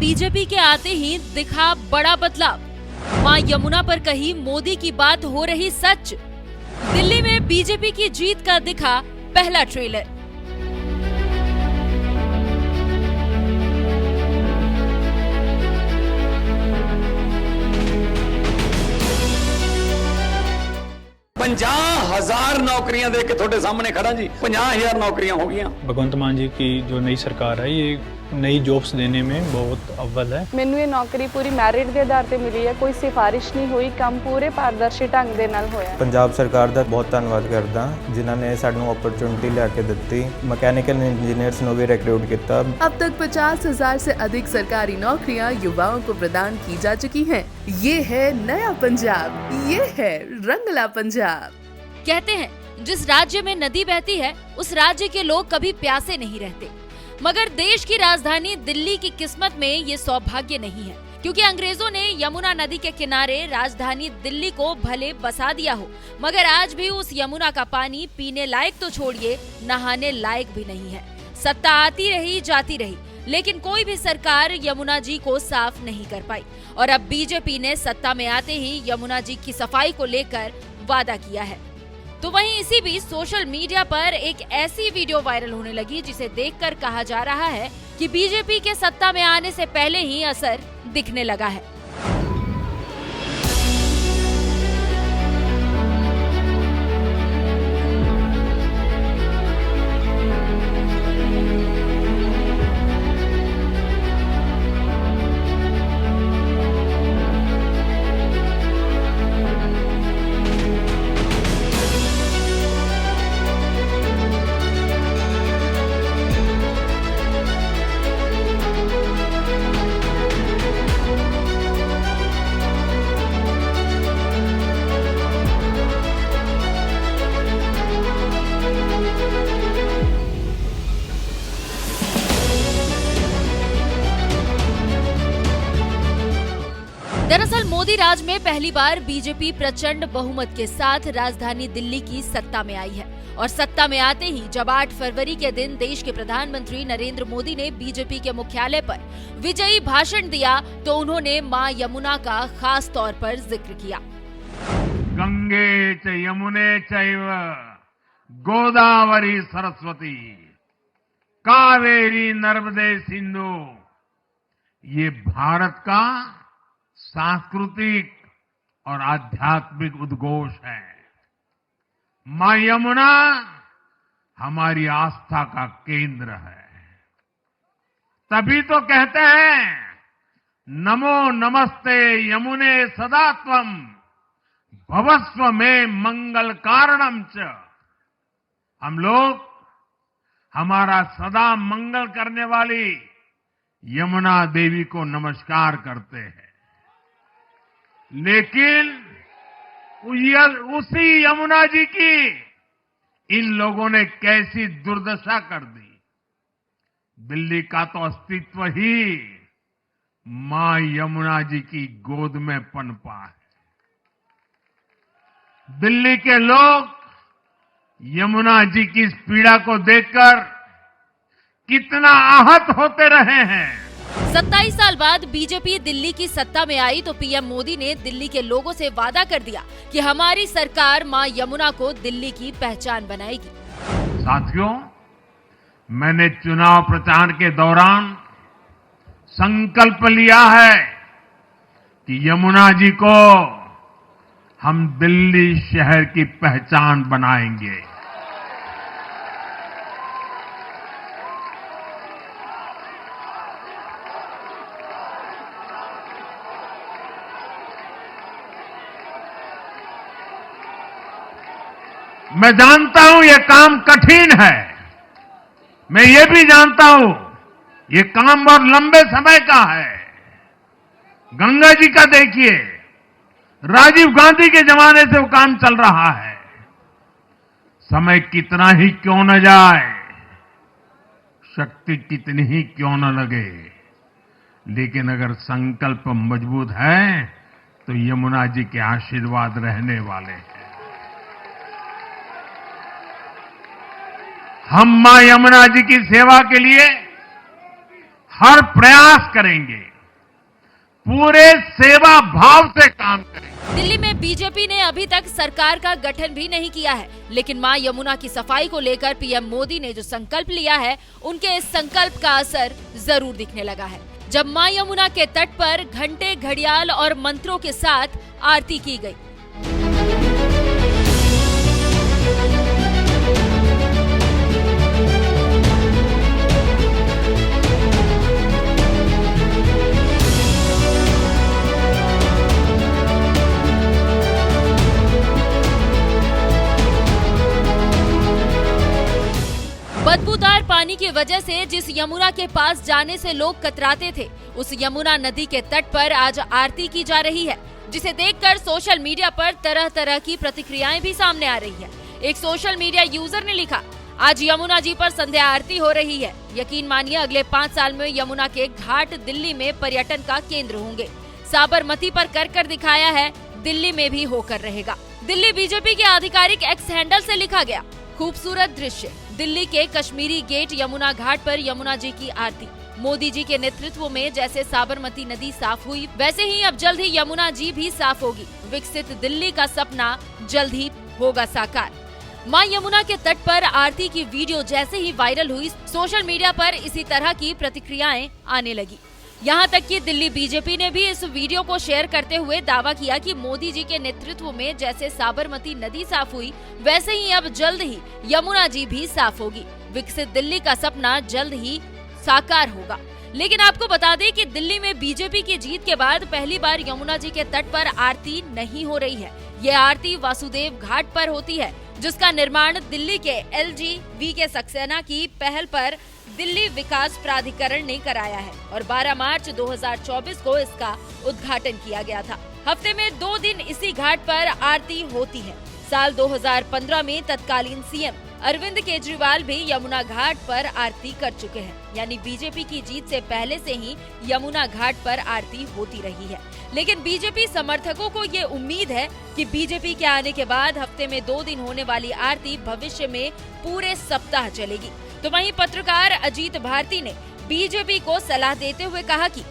BJP के आते ही दिखा बड़ा बदलाव। मां यमुना पर कही मोदी की बात हो रही सच। दिल्ली में बीजेपी की जीत का दिखा पहला ट्रेलर। पंजाह हजार नौकरियां दे के थोड़े सामने खड़ा जी। 50,000 नौकरियां हो गई। भगवंत मान जी की जो नई सरकार है ये नई जॉब्स देने में बहुत अव्वल है। ਮੈਨੂੰ ਇਹ ਨੌਕਰੀ ਪੂਰੀ ਮੈਰਿਟ ਦੇ ਆਧਾਰ ਤੇ ਮਿਲੀ ਹੈ, ਕੋਈ ਸਿਫਾਰਿਸ਼ ਨਹੀਂ ਹੋਈ, ਕੰਮ ਪੂਰੇ ਪਾਰਦਰਸ਼ੀ ਢੰਗ ਦੇ ਨਾਲ ਹੋਇਆ। ਪੰਜਾਬ ਸਰਕਾਰ ਦਾ ਬਹੁਤ ਧੰਨਵਾਦ ਕਰਦਾ ਜਿਨ੍ਹਾਂ ਨੇ ਸਾਨੂੰ ਓਪਰਚੁਨਿਟੀ ਲਿਆ ਕੇ ਦਿੱਤੀ। ਮਕੈਨੀਕਲ ਇੰजीनियर्स ਨੂੰ ਵੀ रिक्रूट किया। अब तक 50,000 से अधिक सरकारी नौकरियां युवाओं को प्रदान की जा चुकी हैं। ये है नया पंजाब, ये है रंगला पंजाब। कहते हैं जिस राज्य में नदी बहती है उस राज्य के लोग कभी प्यासे नहीं रहते, मगर देश की राजधानी दिल्ली की किस्मत में ये सौभाग्य नहीं है, क्योंकि अंग्रेजों ने यमुना नदी के किनारे राजधानी दिल्ली को भले बसा दिया हो, मगर आज भी उस यमुना का पानी पीने लायक तो छोड़िए नहाने लायक भी नहीं है। सत्ता आती रही जाती रही, लेकिन कोई भी सरकार यमुना जी को साफ नहीं कर पाई। और अब बीजेपी ने सत्ता में आते ही यमुना जी की सफाई को लेकर वादा किया है। तो वहीं इसी बीच सोशल मीडिया पर एक ऐसी वीडियो वायरल होने लगी जिसे देखकर कहा जा रहा है कि बीजेपी के सत्ता में आने से पहले ही असर दिखने लगा है। दरअसल मोदी राज में पहली बार बीजेपी प्रचंड बहुमत के साथ राजधानी दिल्ली की सत्ता में आई है। और सत्ता में आते ही जब 8 फरवरी के दिन देश के प्रधानमंत्री नरेंद्र मोदी ने बीजेपी के मुख्यालय पर विजयी भाषण दिया तो उन्होंने मां यमुना का खास तौर पर जिक्र किया। गंगे च यमुने चैव गोदावरी सरस्वती कावेरी नर्मदे सिंधु, ये भारत का सांस्कृतिक और आध्यात्मिक उद्घोष है। मां यमुना हमारी आस्था का केंद्र है। तभी तो कहते हैं नमो नमस्ते यमुने सदा त्वम भवस्व में मंगल कारणम च। हम लोग हमारा सदा मंगल करने वाली यमुना देवी को नमस्कार करते हैं, लेकिन उसी यमुना जी की इन लोगों ने कैसी दुर्दशा कर दी। दिल्ली का तो अस्तित्व ही मां यमुना जी की गोद में पनपा है। दिल्ली के लोग यमुना जी की इस पीड़ा को देखकर कितना आहत होते रहे हैं। 27 साल बाद बीजेपी दिल्ली की सत्ता में आई तो पीएम मोदी ने दिल्ली के लोगों से वादा कर दिया कि हमारी सरकार मां यमुना को दिल्ली की पहचान बनाएगी। साथियों, मैंने चुनाव प्रचार के दौरान संकल्प लिया है कि यमुना जी को हम दिल्ली शहर की पहचान बनाएंगे। मैं जानता हूं ये काम कठिन है, मैं ये भी जानता हूं ये काम बहुत लंबे समय का है। गंगा जी का देखिए, राजीव गांधी के जमाने से वो काम चल रहा है। समय कितना ही क्यों न जाए, शक्ति कितनी ही क्यों न लगे, लेकिन अगर संकल्प मजबूत है तो यमुना जी के आशीर्वाद रहने वाले हैं। हम मां यमुना जी की सेवा के लिए हर प्रयास करेंगे। पूरे सेवा भाव से काम करें। दिल्ली में बीजेपी ने अभी तक सरकार का गठन भी नहीं किया है, लेकिन मां यमुना की सफाई को लेकर पीएम मोदी ने जो संकल्प लिया है, उनके इस संकल्प का असर जरूर दिखने लगा है। जब मां यमुना के तट पर घंटे, घड़ियाल और मंत्रों के साथ आरती की गई। बदबूदार पानी की वजह से जिस यमुना के पास जाने से लोग कतराते थे, उस यमुना नदी के तट पर आज आरती की जा रही है, जिसे देखकर सोशल मीडिया पर तरह तरह की प्रतिक्रियाएं भी सामने आ रही है। एक सोशल मीडिया यूजर ने लिखा, आज यमुना जी पर संध्या आरती हो रही है। यकीन मानिए अगले 5 साल में यमुना के घाट दिल्ली में पर्यटन का केंद्र होंगे। साबरमती पर कर दिखाया है, दिल्ली में भी होकर रहेगा। दिल्ली बीजेपी के आधिकारिक एक्स हैंडल से लिखा गया, खूबसूरत दृश्य, दिल्ली के कश्मीरी गेट यमुना घाट पर यमुना जी की आरती। मोदी जी के नेतृत्व में जैसे साबरमती नदी साफ हुई, वैसे ही अब जल्द ही यमुना जी भी साफ होगी। विकसित दिल्ली का सपना जल्द ही होगा साकार। मां यमुना के तट पर आरती की वीडियो जैसे ही वायरल हुई, सोशल मीडिया पर इसी तरह की प्रतिक्रियाएं आने लगी। यहाँ तक कि दिल्ली बीजेपी ने भी इस वीडियो को शेयर करते हुए दावा किया कि मोदी जी के नेतृत्व में जैसे साबरमती नदी साफ हुई, वैसे ही अब जल्द ही यमुना जी भी साफ होगी। विकसित दिल्ली का सपना जल्द ही साकार होगा। लेकिन आपको बता दें कि दिल्ली में बीजेपी की जीत के बाद पहली बार यमुना जी के तट पर आरती नहीं हो रही है। ये आरती वासुदेव घाट पर होती है, जिसका निर्माण दिल्ली के LG VK सक्सेना की पहल पर दिल्ली विकास प्राधिकरण ने कराया है और 12 मार्च 2024 को इसका उद्घाटन किया गया था। हफ्ते में 2 दिन इसी घाट पर आरती होती है। साल 2015 में तत्कालीन सीएम अरविंद केजरीवाल भी यमुना घाट पर आरती कर चुके हैं, यानी बीजेपी की जीत से पहले से ही यमुना घाट पर आरती होती रही है। लेकिन बीजेपी समर्थकों को ये उम्मीद है कि बीजेपी के आने के बाद हफ्ते में 2 दिन होने वाली आरती भविष्य में पूरे सप्ताह चलेगी। तो वहीं पत्रकार अजीत भारती ने बीजेपी को सलाह देते हुए कहा कि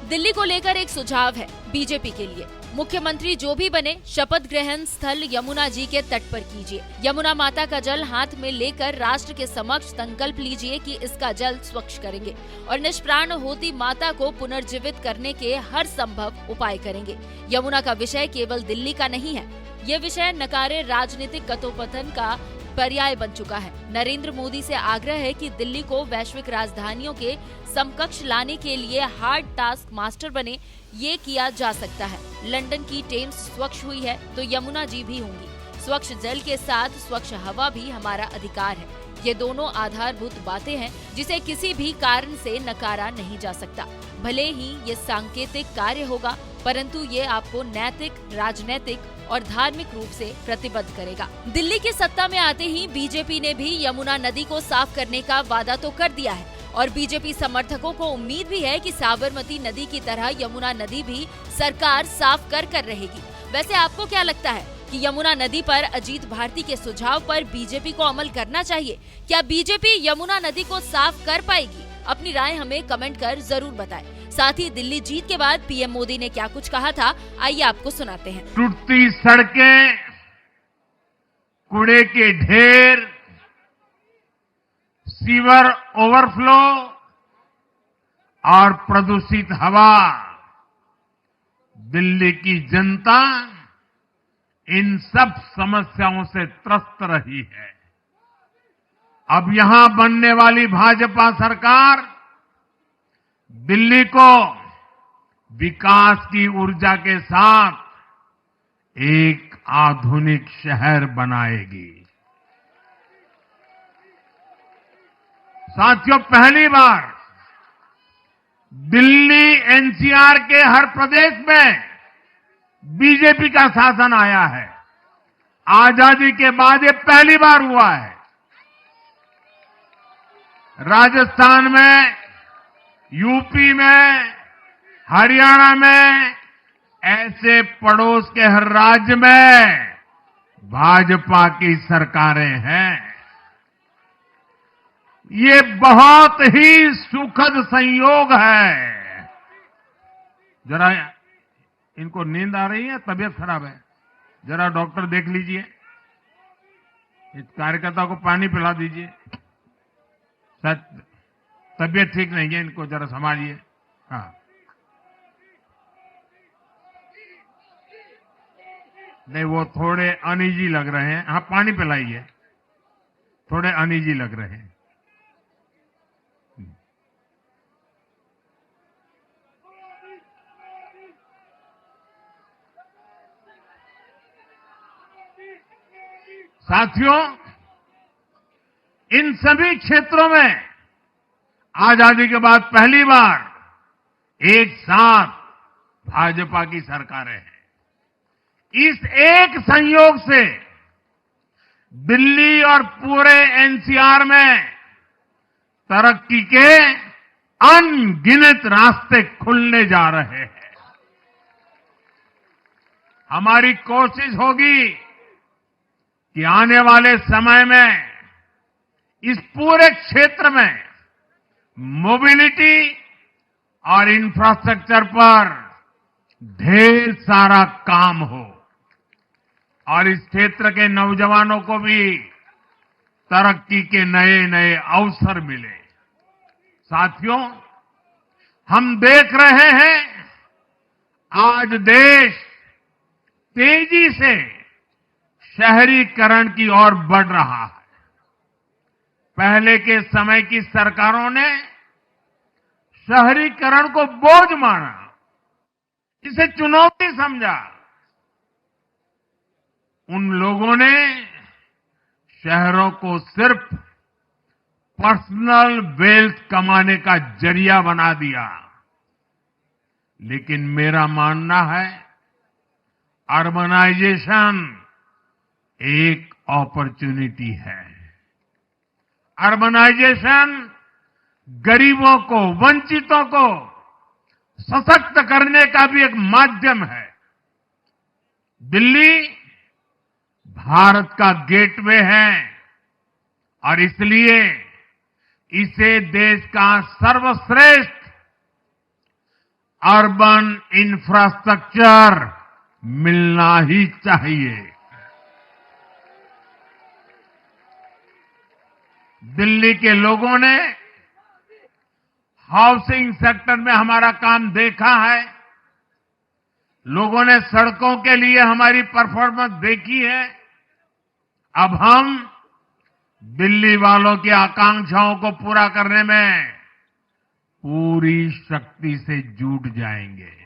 दिल्ली को लेकर एक सुझाव है बीजेपी के लिए, मुख्यमंत्री जो भी बने शपथ ग्रहण स्थल यमुना जी के तट पर कीजिए। यमुना माता का जल हाथ में लेकर राष्ट्र के समक्ष संकल्प लीजिए कि इसका जल स्वच्छ करेंगे और निष्प्राण होती माता को पुनर्जीवित करने के हर संभव उपाय करेंगे। यमुना का विषय केवल दिल्ली का नहीं है, ये विषय नकारे राजनीतिक कथोपकथन का पर्याय बन चुका है। नरेंद्र मोदी से आग्रह है कि दिल्ली को वैश्विक राजधानियों के समकक्ष लाने के लिए हार्ड टास्क मास्टर बने, ये किया जा सकता है। लंदन की टेम्स स्वच्छ हुई है तो यमुना जी भी होंगी। स्वच्छ जल के साथ स्वच्छ हवा भी हमारा अधिकार है। ये दोनों आधारभूत बातें हैं जिसे किसी भी कारण से नकारा नहीं जा सकता। भले ही ये सांकेतिक कार्य होगा, परंतु ये आपको नैतिक, राजनैतिक और धार्मिक रूप से प्रतिबद्ध करेगा। दिल्ली की सत्ता में आते ही बीजेपी ने भी यमुना नदी को साफ करने का वादा तो कर दिया है और बीजेपी समर्थकों को उम्मीद भी है कि साबरमती नदी की तरह यमुना नदी भी सरकार साफ कर रहेगी। वैसे आपको क्या लगता है कि यमुना नदी पर अजीत भारती के सुझाव पर बीजेपी को अमल करना चाहिए? क्या बीजेपी यमुना नदी को साफ कर पाएगी? अपनी राय हमें कमेंट कर जरूर बताएं। साथ ही दिल्ली जीत के बाद पीएम मोदी ने क्या कुछ कहा था, आइए आपको सुनाते हैं। टूटती सड़कें, कूड़े के ढेर, सीवर ओवरफ्लो और प्रदूषित हवा, दिल्ली की जनता इन सब समस्याओं से त्रस्त रही है। अब यहां बनने वाली भाजपा सरकार दिल्ली को विकास की ऊर्जा के साथ एक आधुनिक शहर बनाएगी। साथियों, पहली बार दिल्ली एनसीआर के हर प्रदेश में बीजेपी का शासन आया है। आजादी के बाद ये पहली बार हुआ है। राजस्थान में, यूपी में, हरियाणा में, ऐसे पड़ोस के हर राज्य में भाजपा की सरकारें हैं। ये बहुत ही सुखद संयोग है। जरा इनको नींद आ रही है, तबीयत खराब है, जरा डॉक्टर देख लीजिए, इस कार्यकर्ता को पानी पिला दीजिए, शायद तबीयत ठीक नहीं है, इनको जरा संभालिए। हाँ, नहीं वो थोड़े अनईजी लग रहे हैं। हाँ, पानी पिलाइए, थोड़े अनईजी लग रहे हैं। साथियों, इन सभी क्षेत्रों में आजादी के बाद पहली बार एक साथ भाजपा की सरकारें हैं। इस एक संयोग से दिल्ली और पूरे एनसीआर में तरक्की के अनगिनत रास्ते खुलने जा रहे हैं। हमारी कोशिश होगी कि आने वाले समय में इस पूरे क्षेत्र में मोबिलिटी और इंफ्रास्ट्रक्चर पर ढेर सारा काम हो और इस क्षेत्र के नौजवानों को भी तरक्की के नए नए अवसर मिले। साथियों, हम देख रहे हैं आज देश तेजी से शहरीकरण की ओर बढ़ रहा है। पहले के समय की सरकारों ने शहरीकरण को बोझ माना, इसे चुनौती समझा। उन लोगों ने शहरों को सिर्फ पर्सनल वेल्थ कमाने का जरिया बना दिया। लेकिन मेरा मानना है अर्बनाइजेशन एक अपॉर्चुनिटी है। अर्बनाइजेशन गरीबों को, वंचितों को सशक्त करने का भी एक माध्यम है। दिल्ली भारत का गेटवे है और इसलिए इसे देश का सर्वश्रेष्ठ अर्बन इंफ्रास्ट्रक्चर मिलना ही चाहिए। दिल्ली के लोगों ने हाउसिंग सेक्टर में हमारा काम देखा है, लोगों ने सड़कों के लिए हमारी परफॉर्मेंस देखी है। अब हम दिल्ली वालों की आकांक्षाओं को पूरा करने में पूरी शक्ति से जुट जाएंगे।